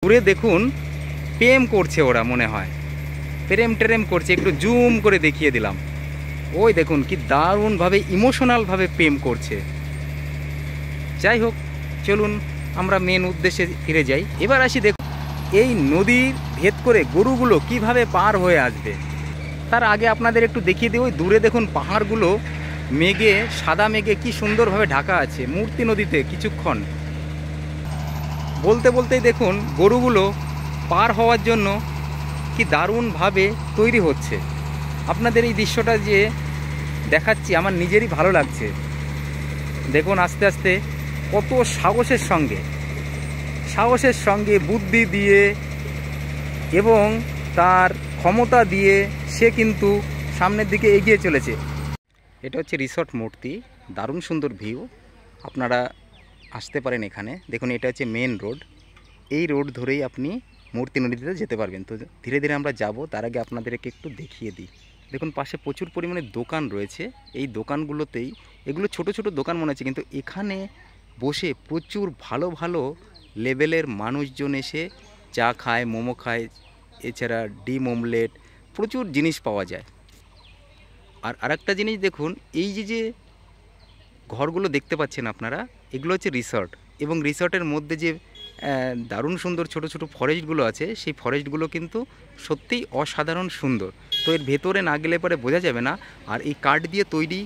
দূরে দেখুন প্রেম করছে ওরা, মনে হয় প্রেম টেরেম করছে। একটু জুম করে দেখিয়ে দিলাম। ওই দেখুন কি দারুণভাবে ইমোশনালভাবে প্রেম করছে। যাই হোক, চলুন আমরা মেন উদ্দেশ্যে ফিরে যাই। এবার আসি, দেখুন এই নদীর ভেদ করে গরুগুলো কিভাবে পার হয়ে আসবে। তার আগে আপনাদের একটু দেখিয়ে দিই, ওই দূরে দেখুন পাহাড়গুলো মেঘে, সাদা মেঘে কি সুন্দরভাবে ঢাকা আছে। মূর্তি নদীতে কিছুক্ষণ বলতে বলতেই দেখুন গরুগুলো পার হওয়ার জন্য কি দারুণভাবে তৈরি হচ্ছে। আপনাদের এই দৃশ্যটা যে দেখাচ্ছি আমার নিজেরই ভালো লাগছে। দেখুন আস্তে আস্তে কত সাহসের সঙ্গে বুদ্ধি দিয়ে এবং তার ক্ষমতা দিয়ে সে কিন্তু সামনের দিকে এগিয়ে চলেছে। এটা হচ্ছে রিসর্ট মূর্তি, দারুণ সুন্দর ভিউ। আপনারা আসতে পারেন এখানে। দেখুন এটা হচ্ছে মেন রোড, এই রোড ধরেই আপনি মূর্তি নদীতে যেতে পারবেন। তো ধীরে ধীরে আমরা যাব, তার আগে আপনাদেরকে একটু দেখিয়ে দিই। দেখুন পাশে প্রচুর পরিমাণে দোকান রয়েছে। এই দোকানগুলোতেই, এগুলো ছোট ছোট দোকান মনে হচ্ছে, কিন্তু এখানে বসে প্রচুর ভালো ভালো লেভেলের মানুষজন এসে চা খায়, মোমো খায়, এছাড়া ডিম অমলেট, প্রচুর জিনিস পাওয়া যায়। আর আরেকটা জিনিস দেখুন, এই যে ঘরগুলো দেখতে পাচ্ছেন আপনারা, এগুলো হচ্ছে রিসর্ট। এবং রিসর্টের মধ্যে যে দারুণ সুন্দর ছোট ছোট ফরেস্টগুলো আছে, সেই ফরেস্টগুলো কিন্তু সত্যিই অসাধারণ সুন্দর। তো এর ভেতরে না গেলে পরে বোঝা যাবে না। আর এই কাঠ দিয়ে তৈরি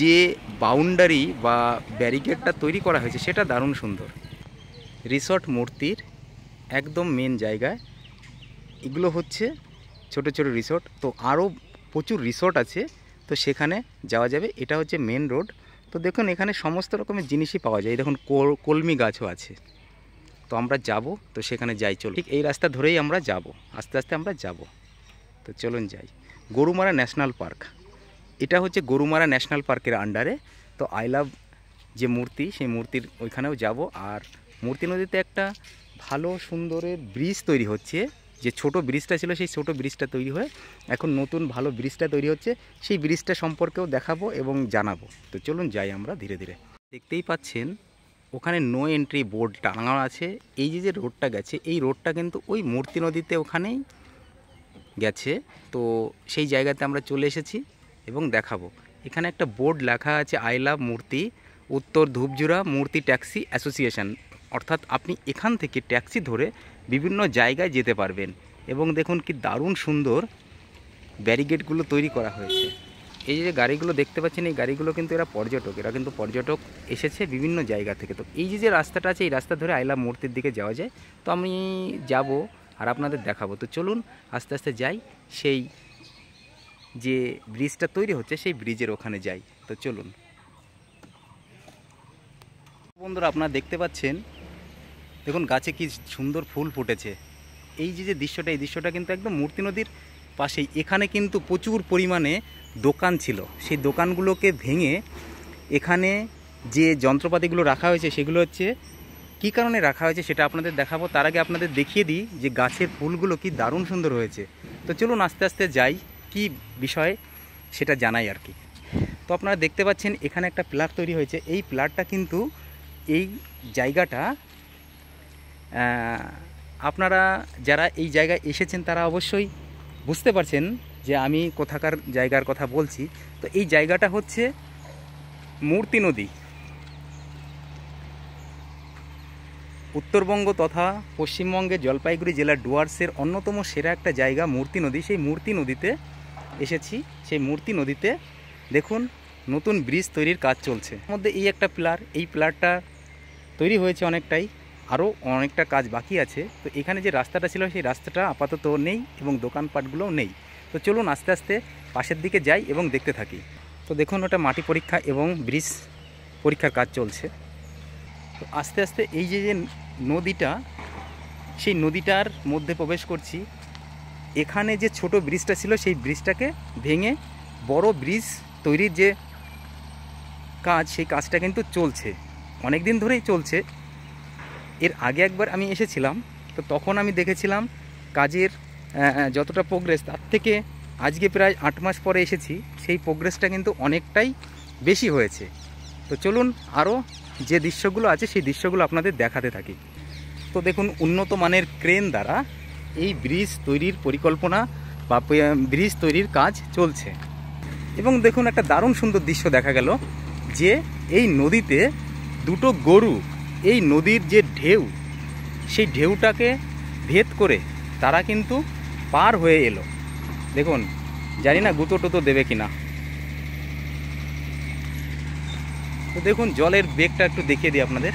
যে বাউন্ডারি বা ব্যারিকেডটা তৈরি করা হয়েছে, সেটা দারুণ সুন্দর। রিসর্ট মূর্তির একদম মেন জায়গায় এগুলো হচ্ছে ছোট ছোট রিসর্ট। তো আরও প্রচুর রিসর্ট আছে, তো সেখানে যাওয়া যাবে। এটা হচ্ছে মেন রোড। তো দেখুন এখানে সমস্ত রকমের জিনিসই পাওয়া যায়। দেখুন কলমি গাছও আছে। তো আমরা যাব, তো সেখানে যাই। চলুন, ঠিক এই রাস্তা ধরেই আমরা যাব, আস্তে আস্তে আমরা যাব। তো চলুন যাই। গরুমারা ন্যাশনাল পার্ক, এটা হচ্ছে গরুমারা ন্যাশনাল পার্কের আন্ডারে। তো আই লাভ যে মূর্তি, সেই মূর্তির ওইখানেও যাব। আর মূর্তি নদীতে একটা ভালো সুন্দরের ব্রিজ তৈরি হচ্ছে। যে ছোট ব্রিজটা ছিল, সেই ছোট ব্রিজটা তৈরি হয়ে এখন নতুন ভালো ব্রিজটা তৈরি হচ্ছে। সেই ব্রিজটা সম্পর্কেও দেখাবো এবং জানাবো। তো চলুন যাই আমরা ধীরে ধীরে। দেখতেই পাচ্ছেন ওখানে নো এন্ট্রি বোর্ড টাঙানো আছে। এই যে রোডটা গেছে, এই রোডটা কিন্তু ওই মূর্তি নদীতে ওখানেই গেছে। তো সেই জায়গাতে আমরা চলে এসেছি এবং দেখাবো। এখানে একটা বোর্ড লেখা আছে, আই লাভ মূর্তি, উত্তর ধূপজুড়া মূর্তি ট্যাক্সি অ্যাসোসিয়েশন। অর্থাৎ আপনি এখান থেকে ট্যাক্সি ধরে বিভিন্ন জায়গায় যেতে পারবেন। এবং দেখুন কি দারুণ সুন্দর ব্যারিকেডগুলো তৈরি করা হয়েছে। এই যে গাড়িগুলো দেখতে পাচ্ছেন, এই গাড়িগুলো কিন্তু এরা কিন্তু পর্যটক এসেছে বিভিন্ন জায়গা থেকে। তো এই যে রাস্তাটা আছে, এই রাস্তা ধরে আই লাভ মূর্তির দিকে যাওয়া যায়। তো আমি যাব আর আপনাদের দেখাবো। তো চলুন আস্তে আস্তে যাই, সেই যে ব্রিজটা তৈরি হচ্ছে সেই ব্রিজের ওখানে যাই। তো চলুন বন্ধুরা, আপনারা দেখতে পাচ্ছেন, দেখুন গাছে কি সুন্দর ফুল ফুটেছে। এই যে দৃশ্যটা, এই দৃশ্যটা কিন্তু একদম মূর্তি নদীর পাশেই। এখানে কিন্তু প্রচুর পরিমাণে দোকান ছিল। সেই দোকানগুলোকে ভেঙে এখানে যে যন্ত্রপাতিগুলো রাখা হয়েছে, সেগুলো হচ্ছে কী কারণে রাখা হয়েছে সেটা আপনাদের দেখাবো। তার আগে আপনাদের দেখিয়ে দিই যে গাছের ফুলগুলো কি দারুণ সুন্দর হয়েছে। তো চলুন আস্তে আস্তে যাই, কি বিষয় সেটা জানাই আর কি। তো আপনারা দেখতে পাচ্ছেন এখানে একটা প্লাট তৈরি হয়েছে। এই প্লাটটা কিন্তু, এই জায়গাটা, আপনারা যারা এই জায়গায় এসেছেন তারা অবশ্যই বুঝতে পারছেন যে আমি কোথাকার জায়গার কথা বলছি। তো এই জায়গাটা হচ্ছে মূর্তি নদী। উত্তরবঙ্গ তথা পশ্চিমবঙ্গের জলপাইগুড়ি জেলার ডুয়ার্সের অন্যতম সেরা একটা জায়গা মূর্তি নদী। সেই মূর্তি নদীতে এসেছি। সেই মূর্তি নদীতে দেখুন নতুন ব্রিজ তৈরির কাজ চলছে। মধ্যে এই একটা পিলার, এই পিলারটা তৈরি হয়েছে অনেকটাই, আরও অনেকটা কাজ বাকি আছে। তো এখানে যে রাস্তাটা ছিল, সেই রাস্তাটা আপাতত নেই এবং দোকানপাটগুলোও নেই। তো চলুন আস্তে আস্তে পাশের দিকে যাই এবং দেখতে থাকি। তো দেখুন ওটা মাটি পরীক্ষা এবং ব্রিজ পরীক্ষার কাজ চলছে। তো আস্তে আস্তে এই যে নদীটা, সেই নদীটার মধ্যে প্রবেশ করছি। এখানে যে ছোট ব্রিজটা ছিল, সেই ব্রিজটাকে ভেঙে বড় ব্রিজ তৈরির যে কাজ, সেই কাজটা কিন্তু চলছে, অনেক দিন ধরেই চলছে। এর আগে একবার আমি এসেছিলাম, তো তখন আমি দেখেছিলাম কাজের যতটা প্রোগ্রেস, তার থেকে আজকে প্রায় 8 মাস পরে এসেছি, সেই প্রোগ্রেসটা কিন্তু অনেকটাই বেশি হয়েছে। তো চলুন আরও যে দৃশ্যগুলো আছে সেই দৃশ্যগুলো আপনাদের দেখাতে থাকি। তো দেখুন উন্নত মানের ক্রেন দ্বারা এই ব্রিজ তৈরির পরিকল্পনা বা ব্রিজ তৈরির কাজ চলছে। এবং দেখুন একটা দারুণ সুন্দর দৃশ্য দেখা গেল যে এই নদীতে দুটো গরু এই নদীর যে ঢেউ সেই ঢেউটাকে ভেদ করে তারা কিন্তু পার হয়ে এলো। দেখুন, জানি না গুঁতো টুতো দেবে কিনা। তো দেখুন জলের বেগটা একটু দেখিয়ে দিই আপনাদের।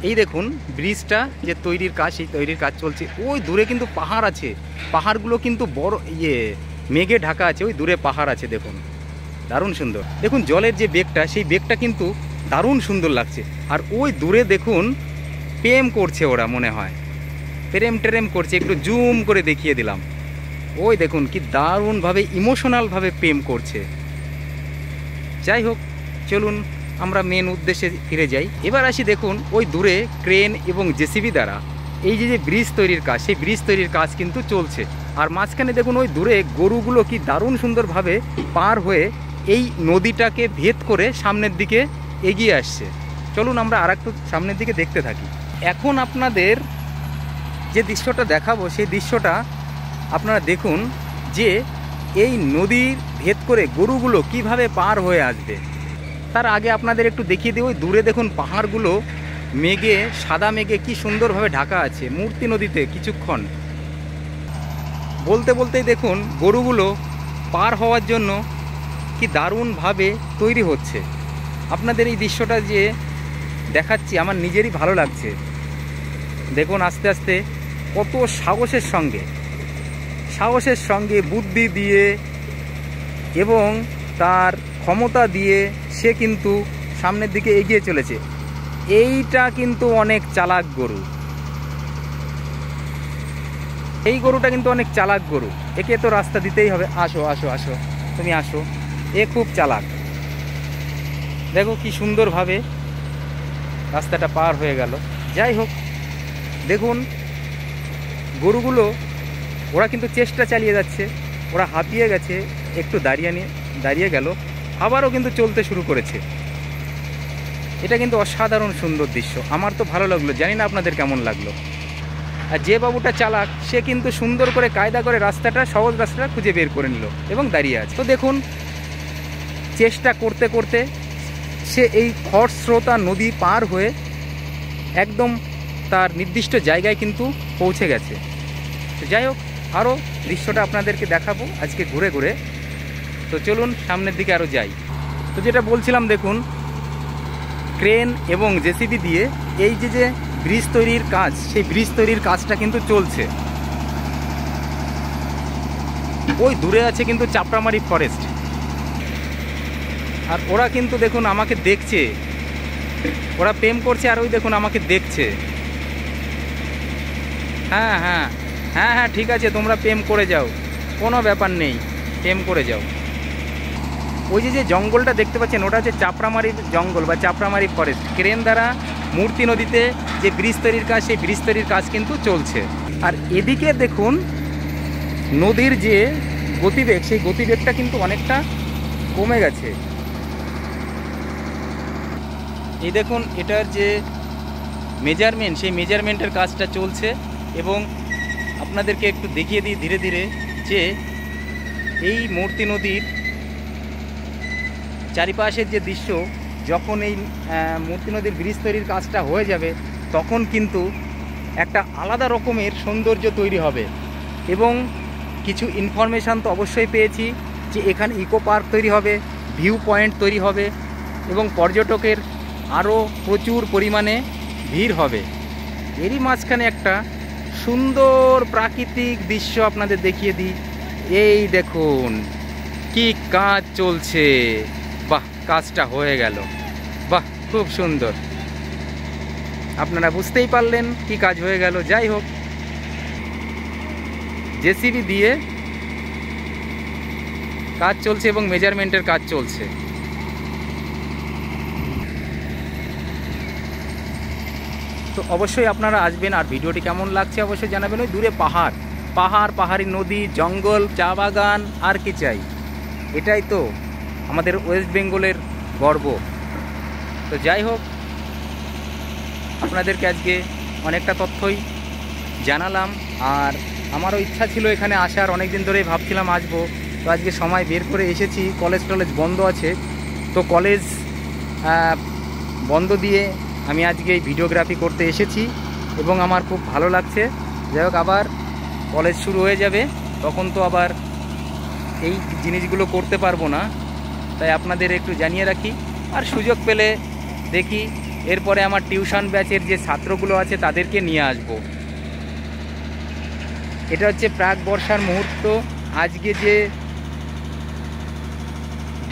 এই দেখুন ব্রিজটা যে তৈরির কাজ, সেই তৈরির কাজ চলছে। ওই দূরে কিন্তু পাহাড় আছে, পাহাড়গুলো কিন্তু বড় মেঘে ঢাকা আছে। ওই দূরে পাহাড় আছে, দেখুন দারুণ সুন্দর। দেখুন জলের যে বেগটা, সেই বেগটা কিন্তু দারুণ সুন্দর লাগছে। আর ওই দূরে দেখুন প্রেম করছে ওরা, মনে হয় প্রেম টেরেম করছে। একটু জুম করে দেখিয়ে দিলাম। ওই দেখুন কি দারুণভাবে ইমোশনালভাবে প্রেম করছে। যাই হোক, চলুন আমরা মেন উদ্দেশ্যে ফিরে যাই। এবার আসি, দেখুন ওই দূরে ক্রেন এবং জেসিবি দ্বারা এই যে ব্রিজ তৈরির কাজ, সেই ব্রিজ তৈরির কাজ কিন্তু চলছে। আর মাঝখানে দেখুন ওই দূরে গরুগুলো কি দারুণ সুন্দরভাবে পার হয়ে এই নদীটাকে ভেদ করে সামনের দিকে এগিয়ে আসছে। চলুন আমরা আর একটু সামনের দিকে দেখতে থাকি। এখন আপনাদের যে দৃশ্যটা দেখাবো, সেই দৃশ্যটা আপনারা দেখুন যে এই নদীর ভেদ করে গরুগুলো কিভাবে পার হয়ে আসবে। তার আগে আপনাদের একটু দেখিয়ে দিই, ওই দূরে দেখুন পাহাড়গুলো মেঘে, সাদা মেঘে কি সুন্দরভাবে ঢাকা আছে। মূর্তি নদীতে কিছুক্ষণ বলতে বলতেই দেখুন গরুগুলো পার হওয়ার জন্য কি দারুণভাবে তৈরি হচ্ছে। আপনাদের এই দৃশ্যটা যে দেখাচ্ছি আমার নিজেরই ভালো লাগছে। দেখুন আস্তে আস্তে কত সাহসের সঙ্গে বুদ্ধি দিয়ে এবং তার ক্ষমতা দিয়ে সে কিন্তু সামনের দিকে এগিয়ে চলেছে। এইটা কিন্তু অনেক চালাক গরু, এই গরুটা কিন্তু অনেক চালাক গরু। একে তো রাস্তা দিতেই হবে। আসো আসো আসো, তুমি আসো। এ খুব চালাক। দেখো কি সুন্দরভাবে রাস্তাটা পার হয়ে গেল। যাই হোক, দেখুন গরুগুলো ওরা কিন্তু চেষ্টা চালিয়ে যাচ্ছে। ওরা হাঁপিয়ে গেছে, একটু দাঁড়িয়ে গেল, আবারও কিন্তু চলতে শুরু করেছে। এটা কিন্তু অসাধারণ সুন্দর দৃশ্য। আমার তো ভালো লাগলো, জানি না আপনাদের কেমন লাগলো। আর যে বাবুটা চালাক, সে কিন্তু সুন্দর করে কায়দা করে রাস্তাটা, সহজ রাস্তাটা খুঁজে বের করে নিল এবং দাঁড়িয়ে আছে। তো দেখুন চেষ্টা করতে করতে সে এই খরস্রোতা নদী পার হয়ে একদম তার নির্দিষ্ট জায়গায় কিন্তু পৌঁছে গেছে। তো যাই হোক, আরও দৃশ্যটা আপনাদেরকে দেখাবো আজকে ঘুরে ঘুরে। তো চলুন সামনের দিকে আরও যাই। তো যেটা বলছিলাম, দেখুন ক্রেন এবং জেসিবি দিয়ে এই যে ব্রিজ তৈরির কাজ, সেই ব্রিজ তৈরির কাজটা কিন্তু চলছে। ওই দূরে আছে কিন্তু চাপড়ামারি ফরেস্ট। আর ওরা কিন্তু দেখুন আমাকে দেখছে, ওরা প্রেম করছে। আর ওই দেখুন আমাকে দেখছে। হ্যাঁ হ্যাঁ হ্যাঁ হ্যাঁ, ঠিক আছে, তোমরা প্রেম করে যাও, কোনো ব্যাপার নেই, প্রেম করে যাও। ওই যে জঙ্গলটা দেখতে পাচ্ছেন, ওটা হচ্ছে চাপড়ামারির জঙ্গল বা চাপড়ামারি ফরেস্ট। ক্রেন দ্বারা মূর্তি নদীতে যে ব্রিজ তৈরির কাজ, সেই ব্রিজ তৈরির কাজ কিন্তু চলছে। আর এদিকে দেখুন নদীর যে গতিবেগ, সেই গতিবেগটা কিন্তু অনেকটা কমে গেছে। এই দেখুন এটার যে মেজারমেন্ট, সেই মেজারমেন্টের কাজটা চলছে। এবং আপনাদেরকে একটু দেখিয়ে দিই ধীরে ধীরে যে এই মূর্তি নদীর চারিপাশের যে দৃশ্য, যখন এই মূর্তি নদীর ব্রিজ তৈরির কাজটা হয়ে যাবে, তখন কিন্তু একটা আলাদা রকমের সৌন্দর্য তৈরি হবে। এবং কিছু ইনফরমেশান তো অবশ্যই পেয়েছি যে এখানে ইকো পার্ক তৈরি হবে, ভিউ পয়েন্ট তৈরি হবে এবং পর্যটকের আরও প্রচুর পরিমাণে ভিড় হবে। এরই মাঝখানে একটা সুন্দর প্রাকৃতিক দৃশ্য আপনাদের দেখিয়ে দিই। এই দেখুন কি কাজ চলছে। বাহ, কাজটা হয়ে গেল। বাহ, খুব সুন্দর। আপনারা বুঝতেই পারলেন কি কাজ হয়ে গেল। যাই হোক, জেসিবি দিয়ে কাজ চলছে এবং মেজারমেন্টের কাজ চলছে। তো অবশ্যই আপনারা আসবেন। আর ভিডিওটি কেমন লাগছে অবশ্যই জানাবেন। ওই দূরে পাহাড়ি নদী, জঙ্গল, চা বাগান, আর কি চাই। এটাই তো আমাদের ওয়েস্ট বেঙ্গলের গর্ব। তো যাই হোক, আপনাদেরকে আজকে অনেকটা তথ্যই জানালাম। আর আমারও ইচ্ছা ছিল এখানে আসার, অনেক দিন ধরেই ভাবছিলাম আসবো। তো আজকে সময় বের করে এসেছি। কলেজ টলেজ বন্ধ আছে, তো কলেজ বন্ধ দিয়ে আমি আজকে এই ভিডিওগ্রাফি করতে এসেছি এবং আমার খুব ভালো লাগছে। যাই হোক, আবার কলেজ শুরু হয়ে যাবে, তখন তো আবার এই জিনিসগুলো করতে পারবো না, তাই আপনাদের একটু জানিয়ে রাখি। আর সুযোগ পেলে দেখি এরপরে আমার টিউশন ব্যাচের যে ছাত্রগুলো আছে তাদেরকে নিয়ে আসব। এটা হচ্ছে প্রাক বর্ষার মুহূর্ত। আজকে যে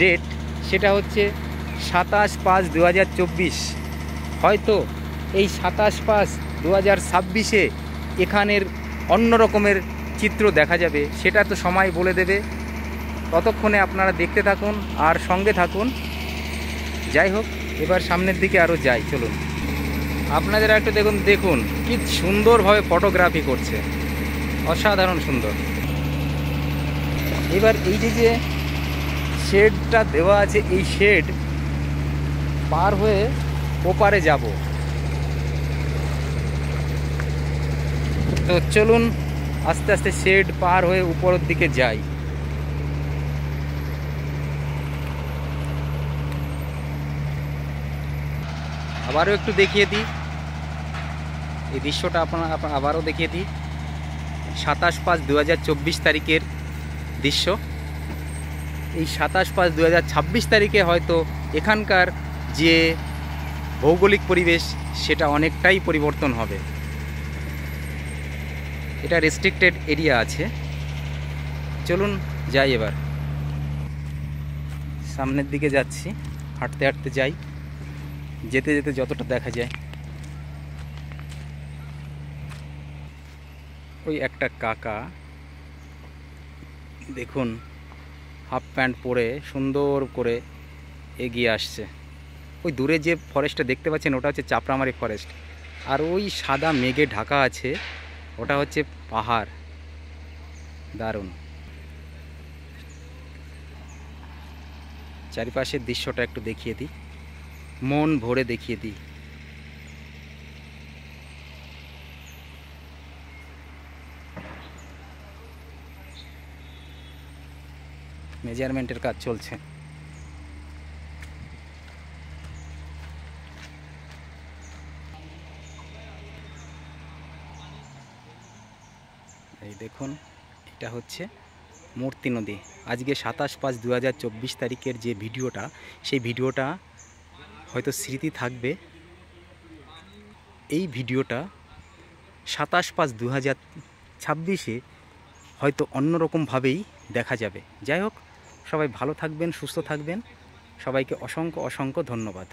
ডেট সেটা হচ্ছে 27/5/2024। হয়তো এই 27/5/2026 এখানের অন্য রকমের চিত্র দেখা যাবে, সেটা তো সময় বলে দেবে। ততক্ষণে আপনারা দেখতে থাকুন আর সঙ্গে থাকুন। যাই হোক, এবার সামনের দিকে আরও যাই, চলুন। আপনাদের একটু দেখুন কি সুন্দরভাবে ফটোগ্রাফি করছে, অসাধারণ সুন্দর। এবার এই যে শেডটা দেওয়া আছে, এই শেড পার হয়ে ওপারে যাব। তো চলুন আস্তে আস্তে শেড পার হয়ে উপরের দিকে যাই। আবারও একটু দেখিয়ে দিই এই দৃশ্যটা, আবারও দেখিয়ে দিই। 27/5/2024 তারিখের দৃশ্য। এই 27/5/2026 তারিখে হয়তো এখানকার যে ভৌগোলিক পরিবেশ সেটা অনেকটাই পরিবর্তন হবে। এটা রেস্ট্রিক্টেড এরিয়া আছে। চলুন যাই, এবার সামনের দিকে যাচ্ছি, হাঁটতে হাঁটতে যাই, যেতে যেতে যতটা দেখা যায়। ওই একটা কাকা দেখুন হাফ প্যান্ট পরে সুন্দর করে এগিয়ে আসছে। ওই দূরে যে ফরেস্টটা দেখতে পাচ্ছেন ওটা হচ্ছে চাপড়ামারি ফরেস্ট। আর ওই সাদা মেঘে ঢাকা আছে ওটা হচ্ছে পাহাড়। দারুণ। চারিপাশের দৃশ্যটা একটু দেখিয়ে দিই, মন ভরে দেখিয়ে দিই। মেজারমেন্টের কাজ চলছে। এই দেখুন, এটা হচ্ছে মূর্তি নদী। আজকে 27/5/2024 তারিখের যে ভিডিওটা, সেই ভিডিওটা হয়তো স্মৃতি থাকবে। এই ভিডিওটা 27/5/2026 হয়তো অন্যরকমভাবেই দেখা যাবে। যাই হোক, সবাই ভালো থাকবেন, সুস্থ থাকবেন। সবাইকে অসংখ্য অসংখ্য ধন্যবাদ।